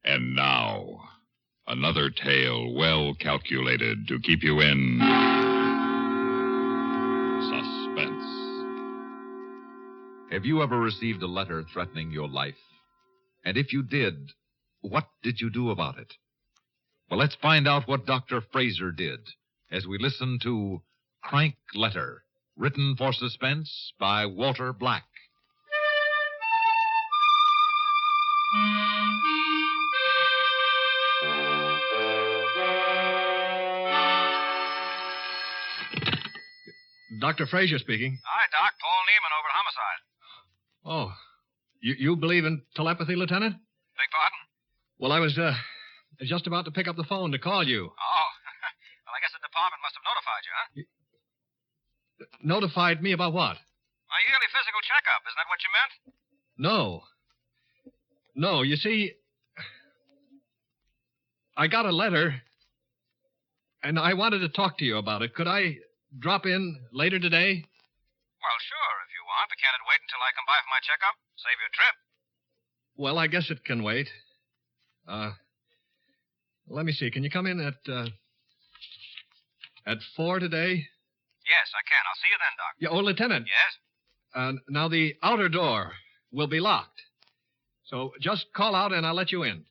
And now, another tale well calculated to keep you in suspense. Have you ever received a letter threatening your life? And if you did, what did you do about it? Well, let's find out what Dr. Frazier did as we listen to Crank Letter, written for suspense by Walter Black. Dr. Frazier speaking. Hi, Doc. Paul Neiman over at Homicide. Oh, you believe in telepathy, Lieutenant? Beg pardon? Well, I was just about to pick up the phone to call you. Oh. Well, I guess the department must have notified you, huh? Notified me about what? My yearly physical checkup. Isn't that what you meant? No, you see, I got a letter, and I wanted to talk to you about it. Could I drop in later today? Well, sure, if you want. But can't it wait until I come by for my checkup? Save you a trip. Well, I guess it can wait. Let me see. Can you come in at 4 today? Yes, I can. I'll see you then, Doc. Yeah, oh, Lieutenant. Yes? Now, the outer door will be locked. So just call out and I'll let you in.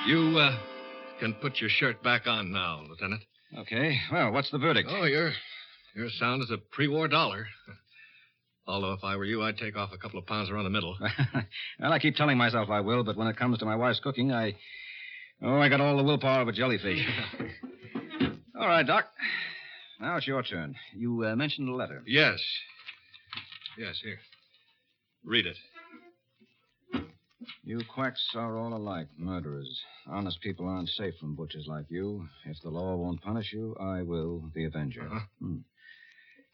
You can put your shirt back on now, Lieutenant. Okay. Well, what's the verdict? Oh, you're sound as a pre-war dollar. Although if I were you, I'd take off a couple of pounds around the middle. Well, I keep telling myself I will, but when it comes to my wife's cooking, I got all the willpower of a jellyfish. All right, Doc. Now it's your turn. You mentioned a letter. Yes, here. Read it. You quacks are all alike, murderers. Honest people aren't safe from butchers like you. If the law won't punish you, I will, the Avenger. Uh-huh.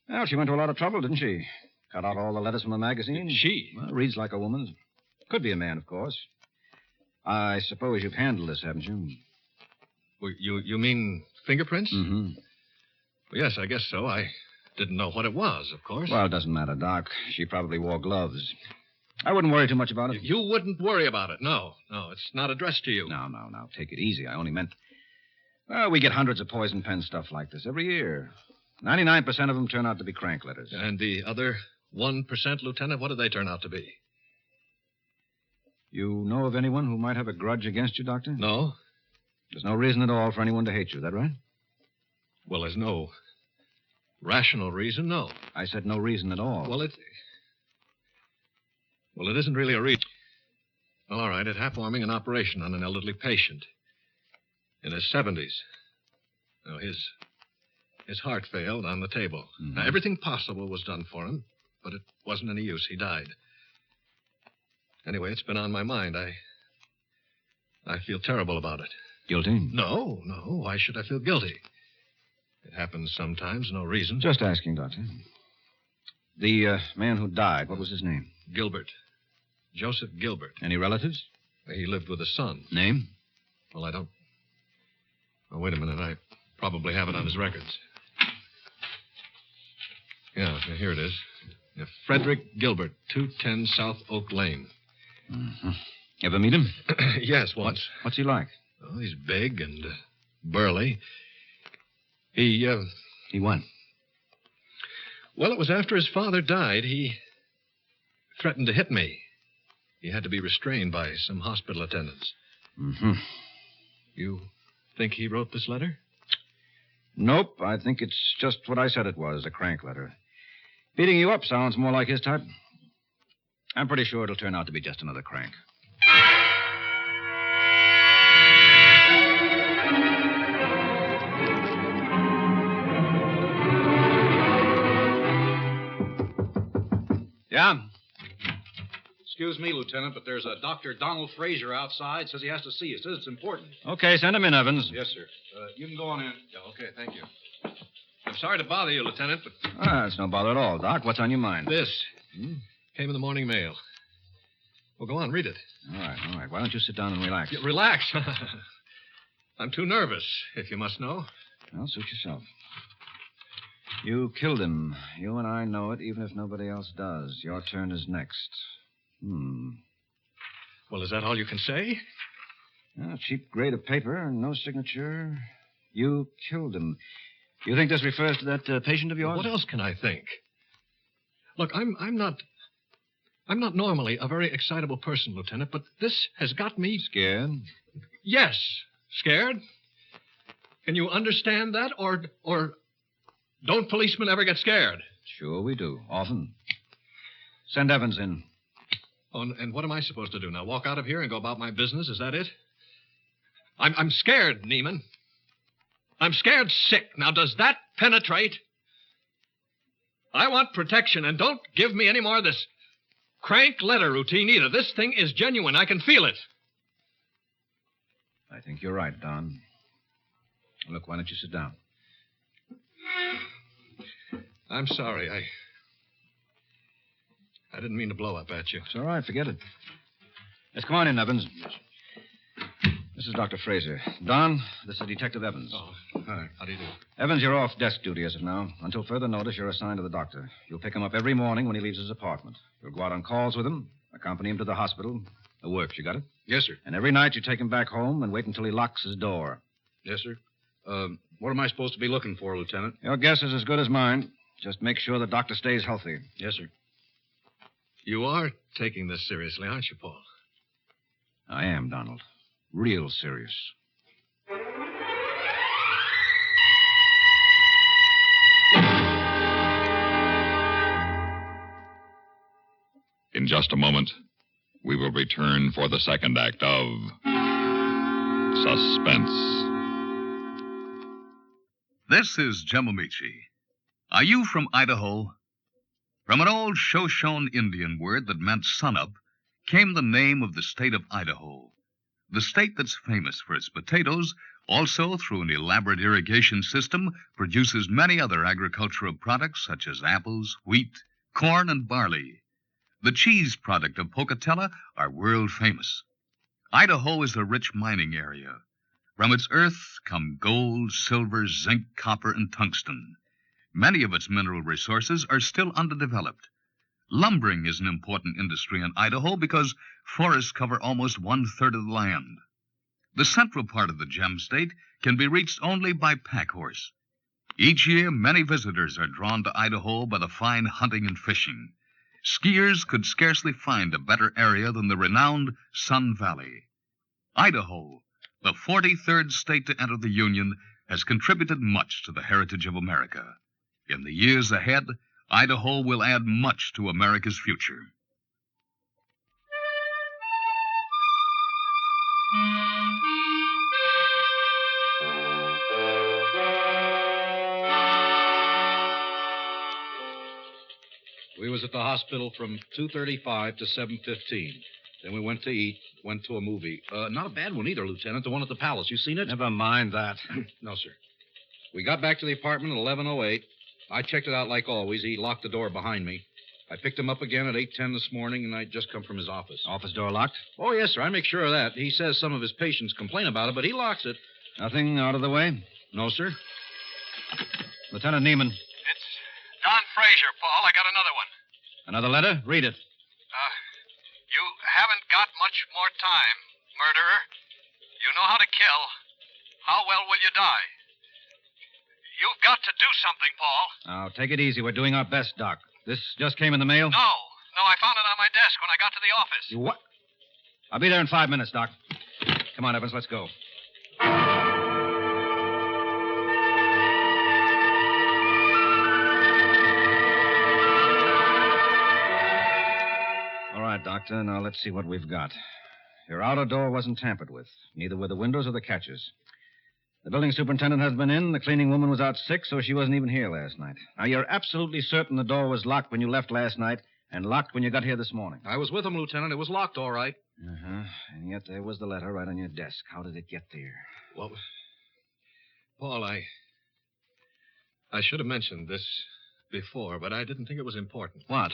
Well, she went to a lot of trouble, didn't she? Cut out all the letters from the magazine. She? Well, reads like a woman. Could be a man, of course. I suppose you've handled this, haven't you? Well, you mean fingerprints? Mm-hmm. Well, yes, I guess so. I didn't know what it was, of course. Well, it doesn't matter, Doc. She probably wore gloves. I wouldn't worry too much about it. You wouldn't worry about it. No, it's not addressed to you. No. Take it easy. I only meant... Well, we get hundreds of poison pen stuff like this every year. 99% of them turn out to be crank letters. And the other 1%, Lieutenant, what do they turn out to be? You know of anyone who might have a grudge against you, Doctor? No. There's no reason at all for anyone to hate you, is that right? Well, there's no rational reason, no. I said no reason at all. Well, it isn't really a reason. Well, all right, it happened an operation on an elderly patient in his 70s. Now, his heart failed on the table. Mm-hmm. Now, everything possible was done for him, but it wasn't any use. He died. Anyway, it's been on my mind. I feel terrible about it. Guilty? No. Why should I feel guilty? It happens sometimes, no reason. Just asking, Doctor. The man who died, what was his name? Gilbert. Joseph Gilbert. Any relatives? He lived with a son. Name? Well, I don't... Oh, wait a minute. I probably have it on his records. Yeah, here it is. Frederick Gilbert, 210 South Oak Lane. Mm-hmm. Ever meet him? Yes, once. What's he like? Oh, he's big and burly. He what? Well, it was after his father died. He threatened to hit me. He had to be restrained by some hospital attendants. Mm-hmm. You think he wrote this letter? Nope. I think it's just what I said it was, a crank letter. Beating you up sounds more like his type. I'm pretty sure it'll turn out to be just another crank. Yeah? Excuse me, Lieutenant, but there's a Dr. Donald Frazier outside. Says he has to see you. Says it's important. Okay, send him in, Evans. Yes, sir. You can go on in. Yeah, okay, thank you. I'm sorry to bother you, Lieutenant, but... It's no bother at all, Doc. What's on your mind? This came in the morning mail. Well, go on, read it. All right. Why don't you sit down and relax? Yeah, relax. I'm too nervous, if you must know. Well, suit yourself. You killed him. You and I know it, even if nobody else does. Your turn is next. Well, is that all you can say? A cheap grade of paper, no signature. You killed him. You think this refers to that patient of yours? What else can I think? Look, I'm not normally a very excitable person, Lieutenant, but this has got me... Scared? Yes, scared. Can you understand that? Or don't policemen ever get scared? Sure we do, often. Send Evans in. Oh, and what am I supposed to do now? Walk out of here and go about my business? Is that it? I'm scared, Neiman. I'm scared sick. Now, does that penetrate? I want protection, and don't give me any more of this crank letter routine either. This thing is genuine. I can feel it. I think you're right, Don. Look, why don't you sit down? I'm sorry. I didn't mean to blow up at you. It's all right. Forget it. Yes, come on in, Evans. This is Dr. Frazier. Don, this is Detective Evans. Oh, hi. How do you do? Evans, you're off desk duty as of now. Until further notice, you're assigned to the doctor. You'll pick him up every morning when he leaves his apartment. You'll go out on calls with him, accompany him to the hospital. It works, you got it? Yes, sir. And every night you take him back home and wait until he locks his door. Yes, sir. What am I supposed to be looking for, Lieutenant? Your guess is as good as mine. Just make sure the doctor stays healthy. Yes, sir. You are taking this seriously, aren't you, Paul? I am, Donald. Real serious. In just a moment, we will return for the second act of Suspense. This is Jim Amici. Are you from Idaho? From an old Shoshone Indian word that meant sunup came the name of the state of Idaho. The state that's famous for its potatoes, also through an elaborate irrigation system, produces many other agricultural products such as apples, wheat, corn, and barley. The cheese product of Pocatello are world famous. Idaho is a rich mining area. From its earth come gold, silver, zinc, copper, and tungsten. Many of its mineral resources are still underdeveloped. Lumbering is an important industry in Idaho because forests cover almost one-third of the land. The central part of the gem state can be reached only by pack horse. Each year, many visitors are drawn to Idaho by the fine hunting and fishing. Skiers could scarcely find a better area than the renowned Sun Valley. Idaho, the 43rd state to enter the Union, has contributed much to the heritage of America. In the years ahead, Idaho will add much to America's future. We was at the hospital from 2:35 to 7:15. Then we went to eat, went to a movie. Not a bad one either, Lieutenant. The one at the Palace. You seen it? Never mind that. No, sir. We got back to the apartment at 11:08. I checked it out like always. He locked the door behind me. I picked him up again at 8:10 this morning, and I'd just come from his office. Office door locked? Oh, yes, sir. I make sure of that. He says some of his patients complain about it, but he locks it. Nothing out of the way? No, sir. Lieutenant Neiman. It's Don Frazier, Paul. I got another one. Another letter? Read it. You haven't got much more time, murderer. You know how to kill. How well will you die? You've got to do something, Paul. Now, take it easy. We're doing our best, Doc. This just came in the mail? No, I found it on my desk when I got to the office. You what? I'll be there in 5 minutes, Doc. Come on, Evans, let's go. All right, Doctor. Now let's see what we've got. Your outer door wasn't tampered with. Neither were the windows or the catches. The building superintendent has been in. The cleaning woman was out sick, so she wasn't even here last night. Now, you're absolutely certain the door was locked when you left last night and locked when you got here this morning. I was with him, Lieutenant. It was locked, all right. Uh-huh. And yet there was the letter right on your desk. How did it get there? Well, Paul, I should have mentioned this before, but I didn't think it was important. What?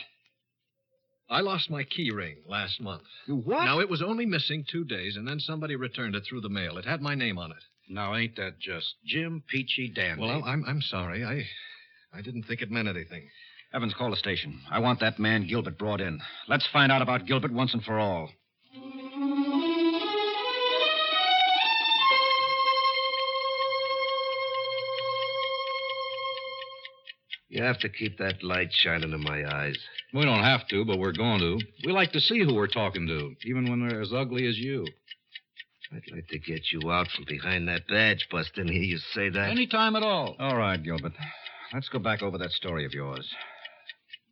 I lost my key ring last month. You what? Now, it was only missing 2 days, and then somebody returned it through the mail. It had my name on it. Now, ain't that just Jim Peachy Dandy? Well, I'm sorry. I I didn't think it meant anything. Evans, call the station. I want that man Gilbert brought in. Let's find out about Gilbert once and for all. You have to keep that light shining in my eyes. We don't have to, but we're going to. We like to see who we're talking to, even when they're as ugly as you. I'd like to get you out from behind that badge, Buster, and hear you say that. Any time at all. All right, Gilbert. Let's go back over that story of yours.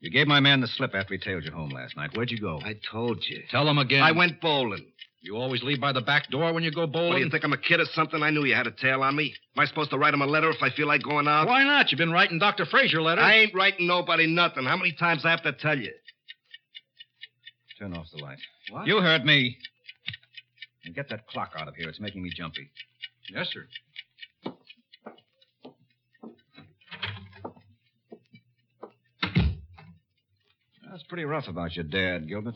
You gave my man the slip after he tailed you home last night. Where'd you go? I told you. Tell him again. I went bowling. You always leave by the back door when you go bowling? What, do you think I'm a kid or something? I knew you had a tail on me. Am I supposed to write him a letter if I feel like going out? Why not? You've been writing Dr. Frazier letters. I ain't writing nobody nothing. How many times I have to tell you? Turn off the light. What? You heard me. And get that clock out of here. It's making me jumpy. Yes, sir. That's pretty rough about your dad, Gilbert.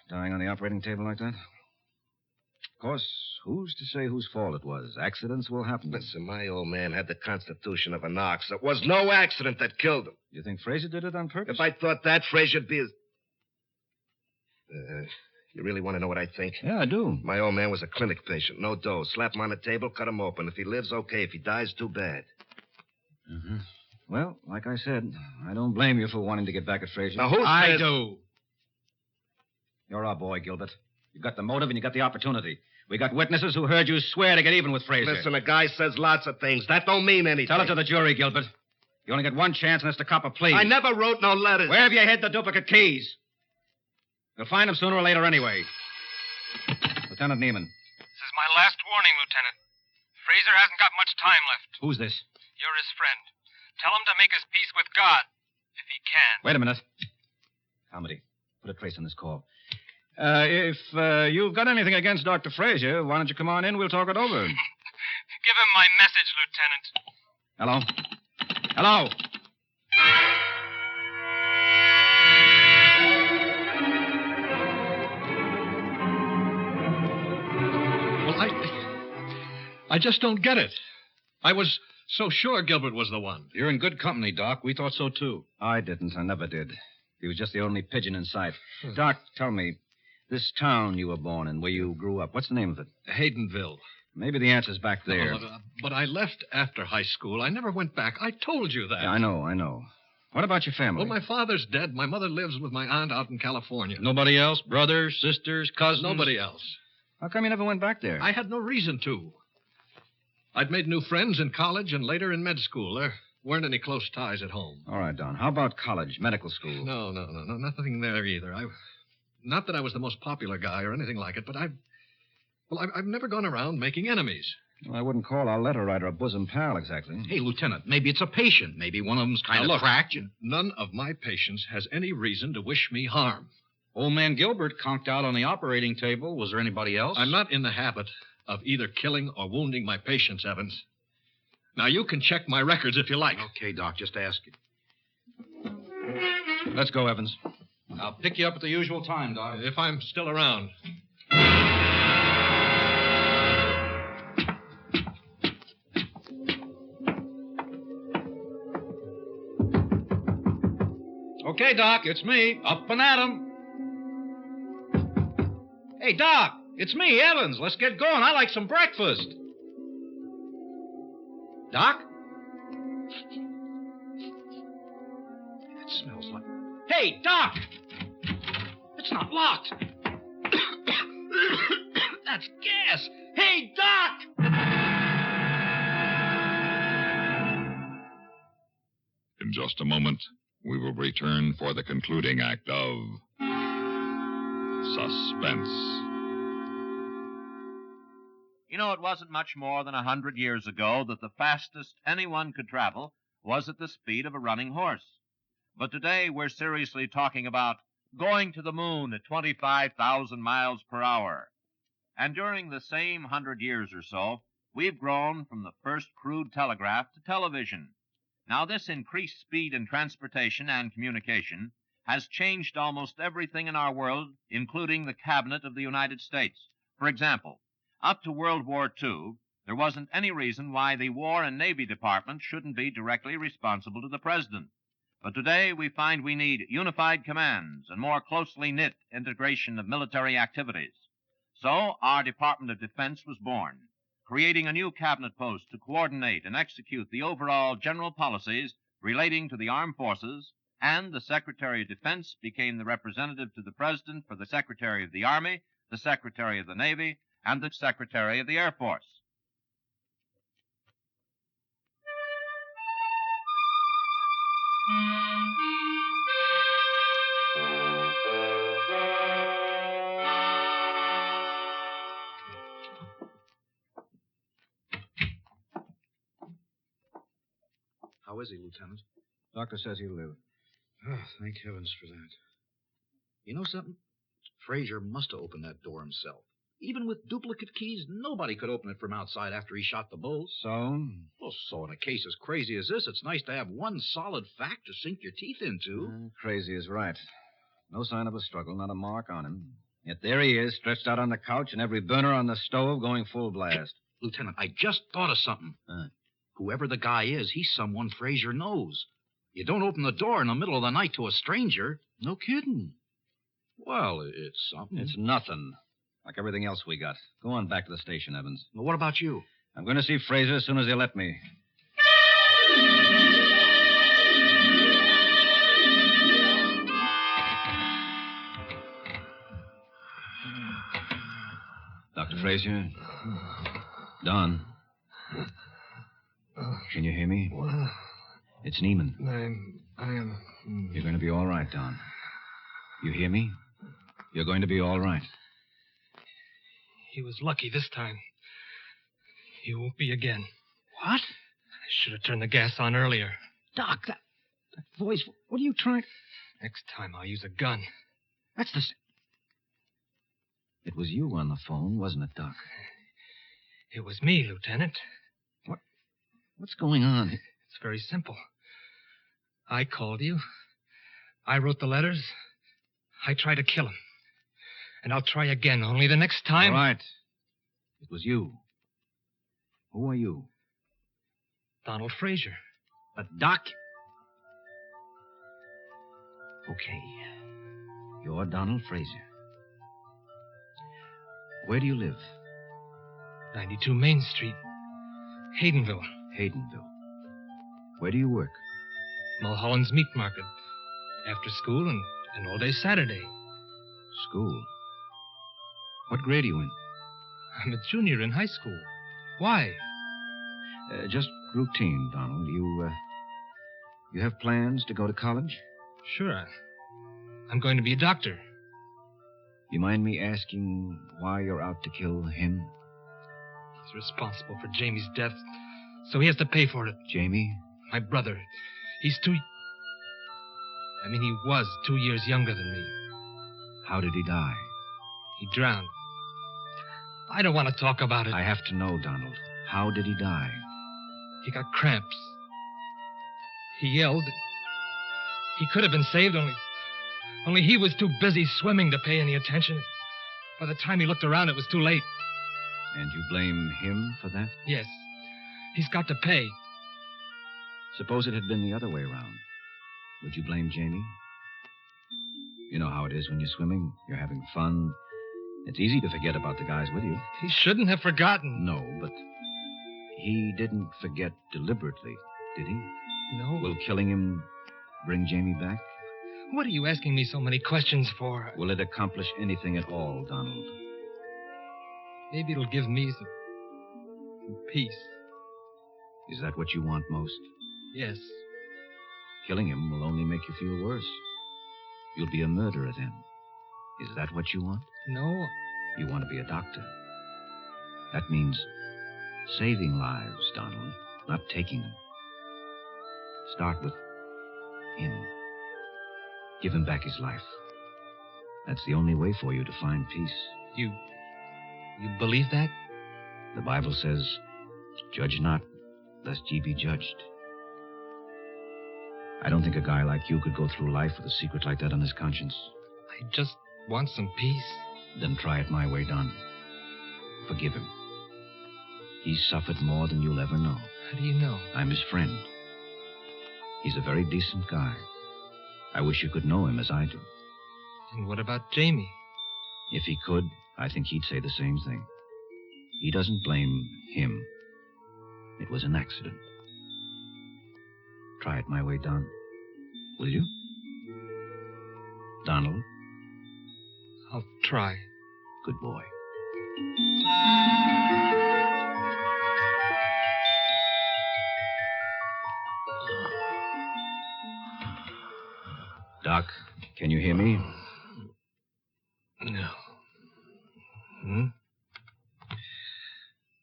Dying on the operating table like that. Of course, who's to say whose fault it was? Accidents will happen. Listen, my old man had the constitution of an ox. It was no accident that killed him. You think Frazier did it on purpose? If I thought that, Frazier'd be as... You really want to know what I think? Yeah, I do. My old man was a clinic patient. No dose. Slap him on the table, cut him open. If he lives, okay. If he dies, too bad. Mm-hmm. Well, like I said, I don't blame you for wanting to get back at Frazier. Now, who I says... do. You're our boy, Gilbert. You've got the motive and you got the opportunity. We got witnesses who heard you swear to get even with Frazier. Listen, a guy says lots of things. That don't mean anything. Tell it to the jury, Gilbert. You only get one chance, and it's to cop a plea. I never wrote no letters. Where have you hid the duplicate keys? You'll find them sooner or later anyway. Lieutenant Neiman. This is my last warning, Lieutenant. Frazier hasn't got much time left. Who's this? You're his friend. Tell him to make his peace with God, if he can. Wait a minute. Comedy. Put a trace on this call. If you've got anything against Dr. Frazier, why don't you come on in? We'll talk it over. Give him my message, Lieutenant. Hello? Hello? Well, I just don't get it. I was so sure Gilbert was the one. You're in good company, Doc. We thought so, too. I didn't. I never did. He was just the only pigeon in sight. Doc, tell me, this town you were born in, where you grew up, what's the name of it? Haydenville. Maybe the answer's back there. But I left after high school. I never went back. I told you that. Yeah, I know. What about your family? Well, my father's dead. My mother lives with my aunt out in California. Nobody else? Brothers, sisters, cousins? Nobody else. How come you never went back there? I had no reason to. I'd made new friends in college and later in med school. There weren't any close ties at home. All right, Don. How about college, medical school? No, nothing there either. Not that I was the most popular guy or anything like it, but I've never gone around making enemies. Well, I wouldn't call our letter writer a bosom pal exactly. Hey, Lieutenant, maybe it's a patient. Maybe one of them's kind Now, of look, cracked. None of my patients has any reason to wish me harm. Old man Gilbert conked out on the operating table. Was there anybody else? I'm not in the habit of either killing or wounding my patients, Evans. Now, you can check my records if you like. Okay, Doc, just ask it. Let's go, Evans. I'll pick you up at the usual time, Doc. If I'm still around. Okay, Doc, it's me. Up and at 'em. Hey, Doc, it's me, Evans. Let's get going. I like some breakfast. Doc? It smells like... Hey, Doc! It's not locked. That's gas. Hey, Doc! In just a moment, we will return for the concluding act of Suspense. You know, it wasn't much more than 100 years ago that the fastest anyone could travel was at the speed of a running horse. But today we're seriously talking about going to the moon at 25,000 miles per hour. And during the same 100 years or so, we've grown from the first crude telegraph to television. Now, this increased speed in transportation and communication has changed almost everything in our world, including the cabinet of the United States. For example, up to World War II, there wasn't any reason why the War and Navy Department shouldn't be directly responsible to the President. But today we find we need unified commands and more closely knit integration of military activities. So our Department of Defense was born, creating a new cabinet post to coordinate and execute the overall general policies relating to the armed forces, and the Secretary of Defense became the representative to the President for the Secretary of the Army, the Secretary of the Navy, and the Secretary of the Air Force. How is he, Lieutenant? Doctor says he'll live. Oh, thank heavens for that. You know something? Frazier must have opened that door himself. Even with duplicate keys, nobody could open it from outside after he shot the bulls. So? Well, so in a case as crazy as this, it's nice to have one solid fact to sink your teeth into. Crazy is right. No sign of a struggle, not a mark on him. Yet there he is, stretched out on the couch, and every burner on the stove going full blast. Lieutenant, I just thought of something. Whoever the guy is, he's someone Frazier knows. You don't open the door in the middle of the night to a stranger. No kidding. Well, it's something. It's nothing. Like everything else we got. Go on back to the station, Evans. Well, what about you? I'm going to see Frazier as soon as he'll let me. Dr. Frazier? Don? Can you hear me? It's Neiman. I am... You're going to be all right, Don. You hear me? You're going to be all right. He was lucky this time. He won't be again. What? I should have turned the gas on earlier. Doc, that voice, what are you trying... Next time I'll use a gun. That's the... It was you on the phone, wasn't it, Doc? It was me, Lieutenant. What's going on? It's very simple. I called you. I wrote the letters. I tried to kill him. And I'll try again, only the next time... All right. It was you. Who are you? Donald Frazier. But, Doc... Okay. You're Donald Frazier. Where do you live? 92 Main Street. Haydenville. Haydenville. Where do you work? Mulholland's Meat Market. After school and all day Saturday. School? What grade are you in? I'm a junior in high school. Why? Just routine, Donald. You have plans to go to college? Sure. I'm going to be a doctor. You mind me asking why you're out to kill him? He's responsible for Jamie's death, so he has to pay for it. Jamie? My brother. He was 2 years younger than me. How did he die? He drowned. I don't want to talk about it. I have to know, Donald. How did he die? He got cramps. He yelled. He could have been saved, only he was too busy swimming to pay any attention. By the time he looked around, it was too late. And you blame him for that? Yes. He's got to pay. Suppose it had been the other way around. Would you blame Jamie? You know how it is when you're swimming. You're having fun. It's easy to forget about the guys with you. He shouldn't have forgotten. No, but he didn't forget deliberately, did he? No. Will killing him bring Jamie back? What are you asking me so many questions for? Will it accomplish anything at all, Donald? Maybe it'll give me some peace. Is that what you want most? Yes. Killing him will only make you feel worse. You'll be a murderer then. Is that what you want? No. You want to be a doctor. That means saving lives, Donald, not taking them. Start with him. Give him back his life. That's the only way for you to find peace. You believe that? The Bible says, judge not, lest ye be judged. I don't think a guy like you could go through life with a secret like that on his conscience. I just want some peace. Then try it my way, Don. Forgive him. He's suffered more than you'll ever know. How do you know? I'm his friend. He's a very decent guy. I wish you could know him as I do. And what about Jamie? If he could, I think he'd say the same thing. He doesn't blame him. It was an accident. Try it my way, Don. Will you? Donald? I'll try. Good boy. Doc, can you hear me? No. Hmm?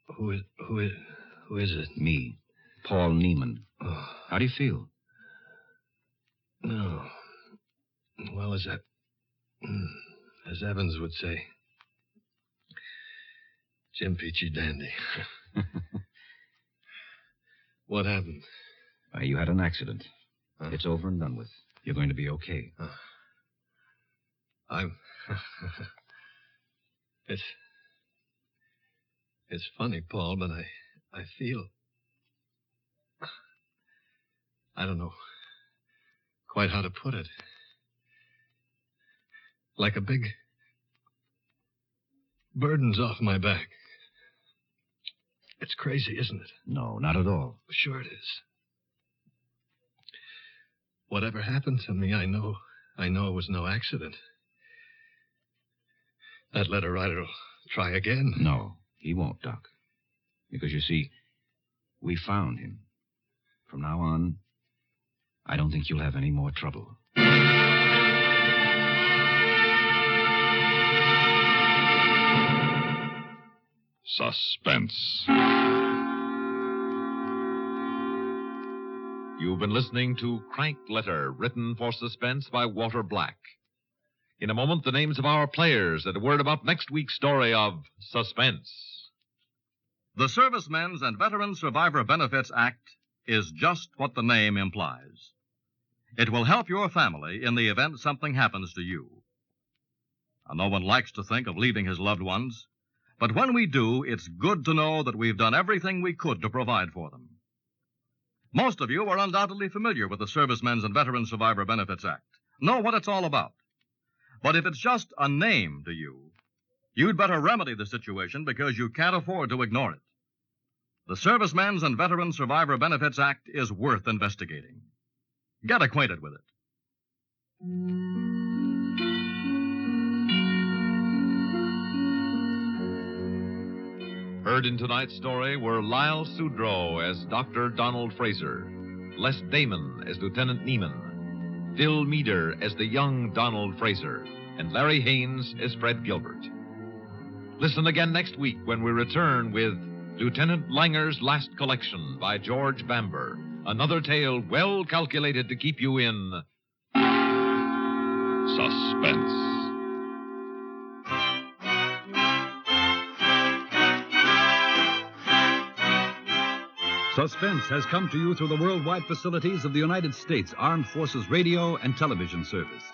Who is it? Me, Paul Neiman. Oh. How do you feel? No. Well, as Evans would say, Jim Peachy Dandy. What happened? You had an accident. Huh? It's over and done with. You're going to be okay. It's funny, Paul, but I feel... I don't know quite how to put it. Like a big burden's off my back. It's crazy, isn't it? No, not at all. Sure it is. Whatever happened to me, I know it was no accident. That letter writer will try again. No, he won't, Doc. Because, you see, we found him. From now on, I don't think you'll have any more trouble. Suspense. You've been listening to Crank Letter, written for Suspense by Walter Black. In a moment, the names of our players and a word about next week's story of Suspense. The Servicemen's and Veterans Survivor Benefits Act is just what the name implies. It will help your family in the event something happens to you. Now, no one likes to think of leaving his loved ones, but when we do, it's good to know that we've done everything we could to provide for them. Most of you are undoubtedly familiar with the Servicemen's and Veterans Survivor Benefits Act, know what it's all about. But if it's just a name to you, you'd better remedy the situation because you can't afford to ignore it. The Servicemen's and Veterans Survivor Benefits Act is worth investigating. Get acquainted with it. Heard in tonight's story were Lyle Sudrow as Dr. Donald Frazier, Les Damon as Lieutenant Neiman, Phil Meader as the young Donald Frazier, and Larry Haynes as Fred Gilbert. Listen again next week when we return with Lieutenant Langer's Last Collection by George Bamber, another tale well calculated to keep you in Suspense. Suspense has come to you through the worldwide facilities of the United States Armed Forces Radio and Television Service.